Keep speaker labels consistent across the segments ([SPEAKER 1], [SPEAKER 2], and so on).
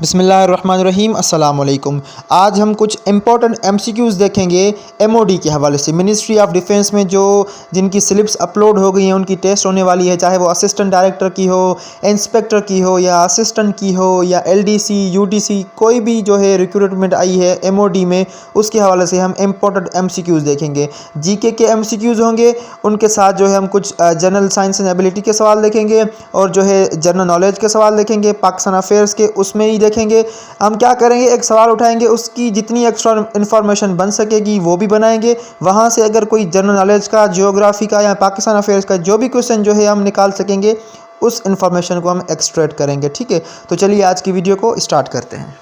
[SPEAKER 1] बिस्मिल्लाहिर्रहमानिर्रहीम अस्सलाम वालेकुम। आज हम कुछ इंपॉर्टेंट एमसीक्यूज़ देखेंगे एमओडी के हवाले से। मिनिस्ट्री ऑफ डिफेंस में जो जिनकी स्लिप्स अपलोड हो गई हैं उनकी टेस्ट होने वाली है, चाहे वो असिस्टेंट डायरेक्टर की हो, इंस्पेक्टर की हो या असिस्टेंट की हो या एलडीसी यूडीसी, कोई भी जो है रिक्रूटमेंट आई है एमओडी में, उसके हवाले से हम इंपॉर्टेंट एमसीक्यूज़ देखेंगे। जीके के एमसीक्यूज़ होंगे, उनके साथ जो है हम कुछ जनरल साइंस एंड एबिलिटी के सवाल देखेंगे और जो है जनरल नॉलेज के सवाल देखेंगे, पाकिस्तान अफेयर्स के उसमें ही देखेंगे। हम क्या करेंगे, एक सवाल उठाएंगे, उसकी जितनी एक्स्ट्रा इन्फॉर्मेशन बन सकेगी वो भी बनाएंगे। वहाँ से अगर कोई जनरल नॉलेज का, जियोग्राफी का या पाकिस्तान अफेयर्स का जो भी क्वेश्चन जो है हम निकाल सकेंगे, उस इन्फॉर्मेशन को हम एक्सट्रैक्ट करेंगे। ठीक है, तो चलिए आज की वीडियो को स्टार्ट करते हैं।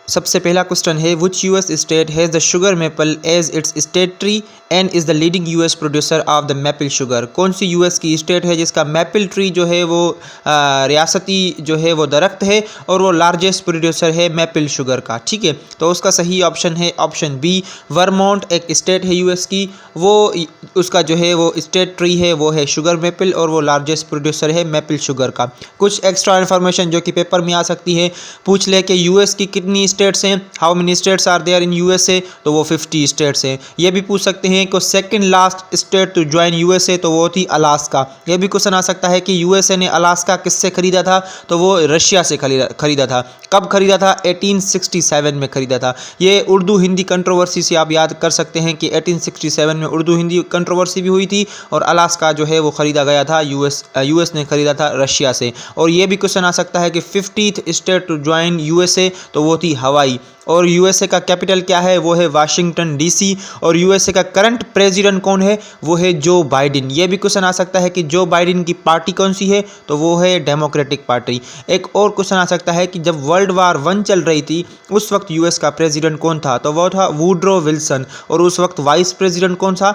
[SPEAKER 1] सबसे पहला क्वेश्चन है, which US state has the sugar maple as its state tree and is the leading US producer of the maple sugar. कौन सी यूएस की स्टेट है जिसका मेपल ट्री जो है वो रियासती जो है वो दरख्त है और वो लार्जेस्ट प्रोड्यूसर है मेपल शुगर का। ठीक है, तो उसका सही ऑप्शन है ऑप्शन बी, वर्मोंट एक स्टेट है यूएस की, वो उसका जो है वो स्टेट ट्री है वो है शुगर मेपल और वो लार्जेस्ट प्रोड्यूसर है मेपल शुगर का। कुछ एक्स्ट्रा इन्फॉर्मेशन जो कि पेपर में आ सकती है, पूछ ले कि यूएस की कितनी स्टेट्स हैं, how many states are there in USA, तो वो 50 स्टेट्स हैं। ये भी पूछ सकते हैं कि second last state to join USA, तो वो थी अलास्का। ये भी क्वेश्चन आ सकता है कि यूएसए ने अलास्का किससे खरीदा था, तो वो रशिया से खरीदा था। कब खरीदा था? 1867 में खरीदा था। ये उर्दू हिंदी कंट्रोवर्सी से आप याद कर सकते हैं कि 1867 में उर्दू हिंदी कंट्रोवर्सी भी हुई थी और अलास्का जो है वो खरीदा गया था यूएस ने खरीदा था रशिया से। और ये भी क्वेश्चन आ सकता है कि 50th state to join USA, तो वो थी हवाई। और यूएसए का कैपिटल क्या है? वो है वाशिंगटन डीसी। और यूएसए का करंट प्रेसिडेंट कौन है? वो है जो बाइडेन। ये भी क्वेश्चन आ सकता है कि जो बाइडेन की पार्टी कौन सी है, तो वो है डेमोक्रेटिक पार्टी। एक और क्वेश्चन आ सकता है कि जब वर्ल्ड वार 1 चल रही थी उस वक्त यूएस का प्रेसिडेंट कौन था, तो वो था वुड्रो विल्सन। और उस वक्त वाइस प्रेसिडेंट कौन था?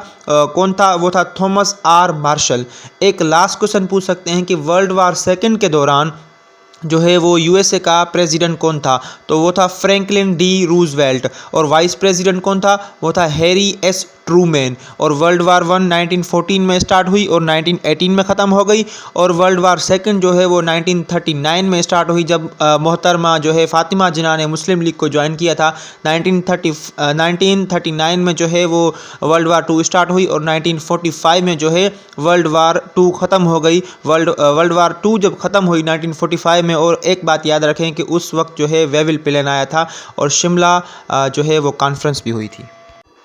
[SPEAKER 1] वो था थॉमस आर मार्शल। एक लास्ट क्वेश्चन पूछ सकते हैं कि वर्ल्ड वार 2 के दौरान जो है वो यूएसए का प्रेसिडेंट कौन था, तो वो था फ्रैंकलिन डी रूजवेल्ट। और वाइस प्रेसिडेंट कौन था? वो था हैरी एस ट्रूमैन। और वर्ल्ड वार 1 1914 में स्टार्ट हुई और 1918 में ख़त्म हो गई। और वर्ल्ड वार 2 जो है वो 1939 में स्टार्ट हुई, जब मोहतरमा जो है फातिमा जिन्ना ने मुस्लिम लीग को ज्वाइन किया था। 1939 में जो है वो वर्ल्ड वार 2 स्टार्ट हुई और 1945 में जो है वर्ल्ड वार 2 ख़त्म हो गई। वर्ल्ड वार 2 जब ख़त्म हुई 1945 में, और एक बात याद रखें कि उस वक्त जो है वेविल प्लान आया था और शिमला जो है वो कॉन्फ्रेंस भी हुई थी।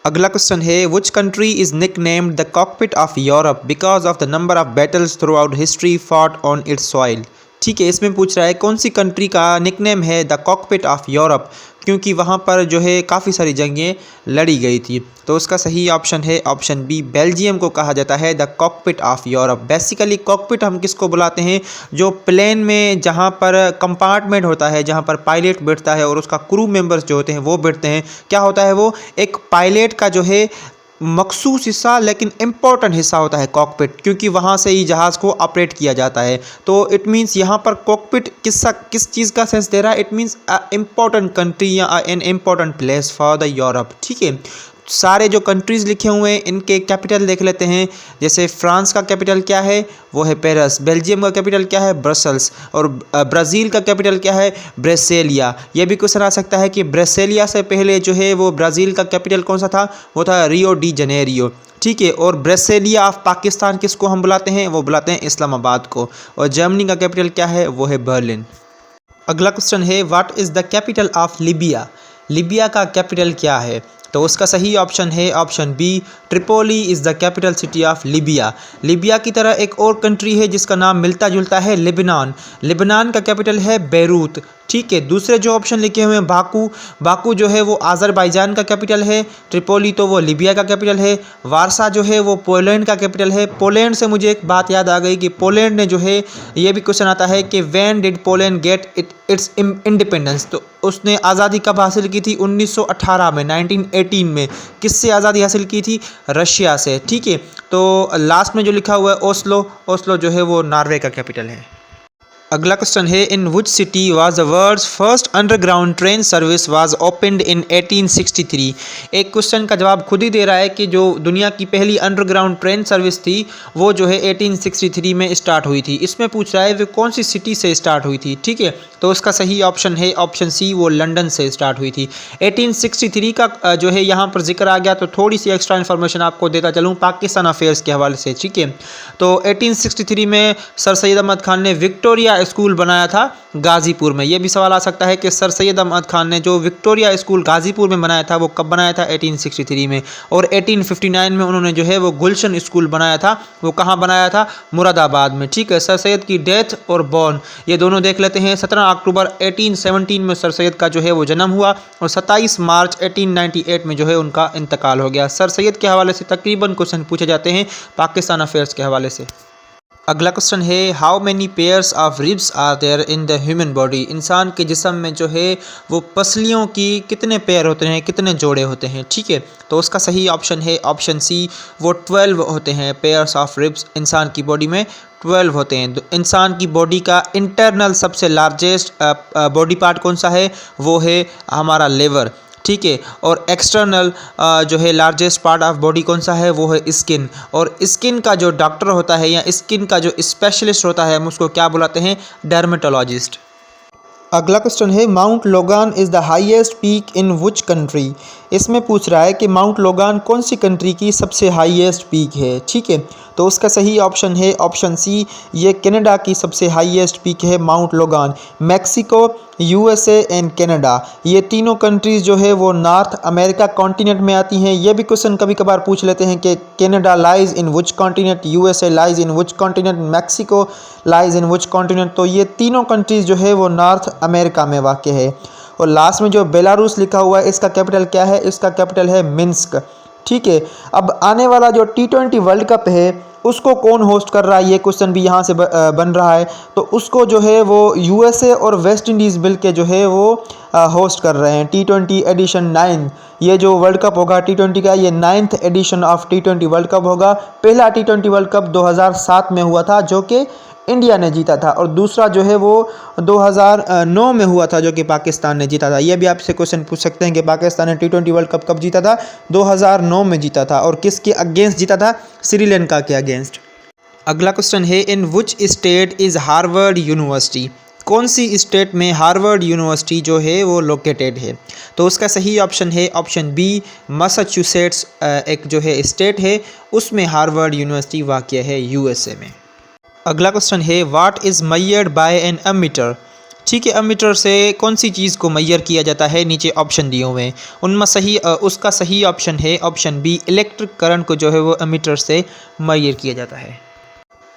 [SPEAKER 1] अगला क्वेश्चन है, which country is nick named the cockpit of Europe because of the number of battles throughout history fought on its soil. ठीक है, इसमें पूछ रहा है कौन सी कंट्री का निकनेम है द कॉकपिट ऑफ यूरोप, क्योंकि वहाँ पर जो है काफ़ी सारी जंगें लड़ी गई थी। तो उसका सही ऑप्शन है ऑप्शन बी, बेल्जियम को कहा जाता है the cockpit of Europe. Basically cockpit हम किसको बुलाते हैं? जो प्लेन में जहाँ पर कंपार्टमेंट होता है, जहाँ पर पायलट बैठता है और उसका क्रू मेंबर्स जो होते हैं वो बैठते हैं। क्या होता है वो? एक पायलट का जो है मखसूस हिस्सा लेकिन इम्पॉर्टेंट हिस्सा होता है कॉकपिट, क्योंकि वहाँ से ही जहाज़ को ऑपरेट किया जाता है। तो इट मीन्स यहाँ पर कॉकपिट किस चीज़ का सेंस दे रहा है? इट मीन्स इम्पॉर्टेंट कंट्री या an important place for the Europe. ठीक है, सारे जो कंट्रीज़ लिखे हुए हैं इनके कैपिटल देख लेते हैं। जैसे फ्रांस का कैपिटल क्या है? वो है पेरिस। बेल्जियम का कैपिटल क्या है? ब्रसल्स। और ब्राज़ील का कैपिटल क्या है? ब्रेसिलिया। ये भी क्वेश्चन आ सकता है कि ब्रेसिलिया से पहले जो है वो ब्राज़ील का कैपिटल कौन सा था? वो था रियो डी जनेरियो। ठीक है, और ब्रेसिलिया ऑफ पाकिस्तान किसको हम बुलाते हैं? वो बुलाते हैं इस्लामाबाद को। और जर्मनी का कैपिटल क्या है? वो है बर्लिन। अगला क्वेश्चन है, what is the capital of Libya. Libya का कैपिटल क्या है? तो उसका सही ऑप्शन है option B, Tripoli is the capital city of Libya. Libya की तरह एक और कंट्री है जिसका नाम मिलता जुलता है, लेबनान। लेबनान का कैपिटल है बेरूत। ठीक है, दूसरे जो ऑप्शन लिखे हुए हैं बाकू जो है वो आज़रबाईजान का कैपिटल है, ट्रिपोली तो वो लीबिया का कैपिटल है, वारसा जो है वो पोलैंड का कैपिटल है। पोलैंड से मुझे एक बात याद आ गई कि पोलैंड ने जो है, ये भी क्वेश्चन आता है कि when did Poland get its independence, तो उसने आज़ादी कब हासिल की थी? 1918 में, 1918 में। किससे आज़ादी हासिल की थी? रशिया से। ठीक है, तो लास्ट में जो लिखा हुआ है ओस्लो जो है वो नॉर्वे का कैपिटल है। अगला क्वेश्चन है, in which city was the world's first underground train service was opened in 1863। एक क्वेश्चन का जवाब खुद ही दे रहा है कि जो दुनिया की पहली अंडरग्राउंड ट्रेन सर्विस थी वो जो है 1863 में स्टार्ट हुई थी। इसमें पूछ रहा है वो कौन सी सिटी से स्टार्ट हुई थी। ठीक है, तो उसका सही ऑप्शन है ऑप्शन सी, वो लंदन से स्टार्ट हुई थी। 1863 का जो है यहाँ पर जिक्र आ गया तो थोड़ी सी एक्स्ट्रा इन्फॉर्मेशन आपको देता चलूँ पाकिस्तान अफेयर्स के हवाले से। ठीक है, तो 1863 में सर सैयद अहमद खान ने विक्टोरिया स्कूल बनाया था गाज़ीपुर में। यह भी सवाल आ सकता है कि सर सैयद अहमद खान ने जो विक्टोरिया स्कूल गाज़ीपुर में बनाया था वो कब बनाया था, 1863 में। और 1859 में उन्होंने जो है वो गुलशन स्कूल बनाया था, वो कहाँ बनाया था, मुरादाबाद में। ठीक है, सर सैयद की डेथ और बॉर्न ये दोनों देख लेते हैं। 17 अक्टूबर 1817 में सर सैयद का जो है वो जन्म हुआ और 27 मार्च 1898 में जो है उनका इंतकाल हो गया। सर सैयद के हवाले से तकरीबन क्वेश्चन पूछे जाते हैं पाकिस्तान अफेयर्स के हवाले से। अगला क्वेश्चन है, how many pairs of ribs are there in the human body. इंसान के जिस्म में जो है वो पसलियों की कितने पेयर होते हैं, कितने जोड़े होते हैं। ठीक है, तो उसका सही ऑप्शन है ऑप्शन सी, वो 12 होते हैं पेयर्स ऑफ रिब्स इंसान की बॉडी में 12 होते हैं। इंसान की बॉडी का इंटरनल सबसे लार्जेस्ट बॉडी पार्ट कौन सा है, वो है हमारा लिवर। ठीक है, और एक्सटर्नल जो है लार्जेस्ट पार्ट ऑफ बॉडी कौन सा है, वो है स्किन। और स्किन का जो डॉक्टर होता है या स्किन का जो स्पेशलिस्ट होता है हम उसको क्या बुलाते हैं, डर्मेटोलॉजिस्ट। अगला क्वेश्चन है, mount Logan is the highest peak in which country. इसमें पूछ रहा है कि माउंट लोगान कौन सी कंट्री की सबसे हाईएस्ट पीक है। ठीक है, तो उसका सही ऑप्शन है ऑप्शन सी, ये कनाडा की सबसे हाईएस्ट पीक है mount Logan. Mexico, USA and Canada ये तीनों कंट्रीज़ जो है वो नॉर्थ अमेरिका कॉन्टिनेंट में आती हैं। ये भी क्वेश्चन कभी कभार पूछ लेते हैं कि Canada lies in which continent, USA lies in which continent, Mexico lies in which continent. तो ये तीनों कंट्रीज़ जो है वो नॉर्थ अमेरिका में वाक़ है। और लास्ट में जो बेलारूस लिखा हुआ है इसका कैपिटल क्या है, इसका कैपिटल है मिन्स्क। ठीक है, अब आने वाला जो T20 वर्ल्ड कप है उसको कौन होस्ट कर रहा है, ये क्वेश्चन भी यहाँ से बन रहा है। तो उसको जो है वो यूएसए और वेस्ट इंडीज़ मिल के जो है वो होस्ट कर रहे हैं। T20 एडिशन 9, ये जो वर्ल्ड कप होगा T20 का, ये 9th addition of T20 world cup होगा। पहला T20 वर्ल्ड कप 2007 में हुआ था जो कि इंडिया ने जीता था, और दूसरा जो है वो 2009 में हुआ था जो कि पाकिस्तान ने जीता था। ये भी आपसे क्वेश्चन पूछ सकते हैं कि पाकिस्तान ने T20 वर्ल्ड कप कब जीता था, 2009 में जीता था। और किसके अगेंस्ट जीता था, श्रीलंका के अगेंस्ट। अगला क्वेश्चन है, in which state is Harvard University. कौन सी स्टेट में हार्वर्ड यूनिवर्सिटी जो है वो लोकेटेड है। तो उसका सही ऑप्शन है ऑप्शन बी, मैसाचुसेट्स एक जो है स्टेट है उसमें हार्वर्ड यूनिवर्सिटी वाक़ है यूएसए में। अगला क्वेश्चन है, what is measured by an ammeter. ठीक है, अमीटर से कौन सी चीज़ को मेजर किया जाता है, नीचे ऑप्शन दिए हुए हैं उनमें उसका सही ऑप्शन है ऑप्शन बी, इलेक्ट्रिक करंट को जो है वो अमीटर से मेजर किया जाता है।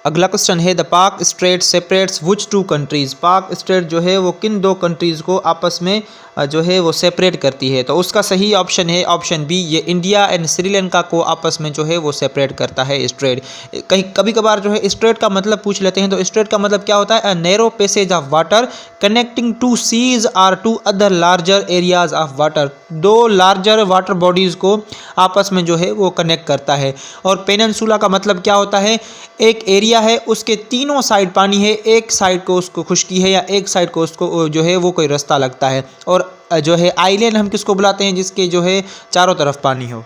[SPEAKER 1] अगला क्वेश्चन है, द पाक straight separates which to countries. पाक स्ट्रेट जो है वो किन दो कंट्रीज़ को आपस में जो है वो सेपरेट करती है। तो उसका सही ऑप्शन है ऑप्शन बी, ये इंडिया एंड श्रीलंका को आपस में जो है वो सेपरेट करता है स्ट्रेट। कहीं कभी कभार जो है स्ट्रेट का मतलब पूछ लेते हैं, तो स्ट्रेट का मतलब क्या होता है, a narrow passage of water connecting two seas or two other larger areas of water. दो लार्जर वाटर बॉडीज़ को आपस में जो है वो कनेक्ट करता है। और पेनिनसुला का मतलब क्या होता है, एक एरिया है उसके तीनों साइड पानी है, एक साइड को उसको खुश्की है या एक साइड को उसको जो है वो कोई रास्ता लगता है। और जो है आइलैंड हम किसको बुलाते हैं, जिसके जो है चारों तरफ पानी हो।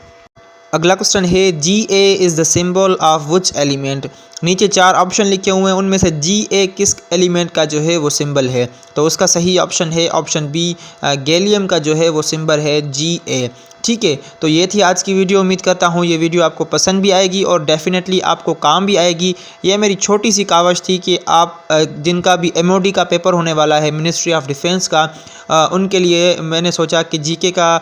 [SPEAKER 1] अगला क्वेश्चन है, Ga is the symbol of which element. नीचे 4 ऑप्शन लिखे हुए हैं उनमें से Ga किस एलिमेंट का जो है वो सिंबल है। तो उसका सही ऑप्शन है ऑप्शन बी, गैलियम का जो है वो सिंबल है Ga। ठीक है, तो ये थी आज की वीडियो। उम्मीद करता हूँ ये वीडियो आपको पसंद भी आएगी और डेफिनेटली आपको काम भी आएगी। ये मेरी छोटी सी कावश थी कि आप जिनका भी MOD का पेपर होने वाला है मिनिस्ट्री ऑफ डिफेंस का, उनके लिए मैंने सोचा कि जीके का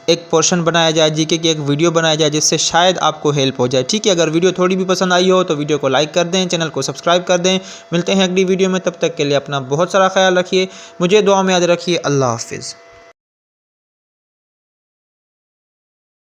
[SPEAKER 1] एक पोर्शन बनाया जाए, जीके की एक वीडियो बनाया जाए जिससे शायद आपको हेल्प हो जाए। ठीक है, अगर वीडियो थोड़ी भी पसंद आई हो तो वीडियो को लाइक कर दें, चैनल को सब्सक्राइब कर दें। मिलते हैं अगली वीडियो में, तब तक के लिए अपना बहुत सारा ख्याल रखिए, मुझे दुआ में याद रखिए। अल्लाह हाफिज़।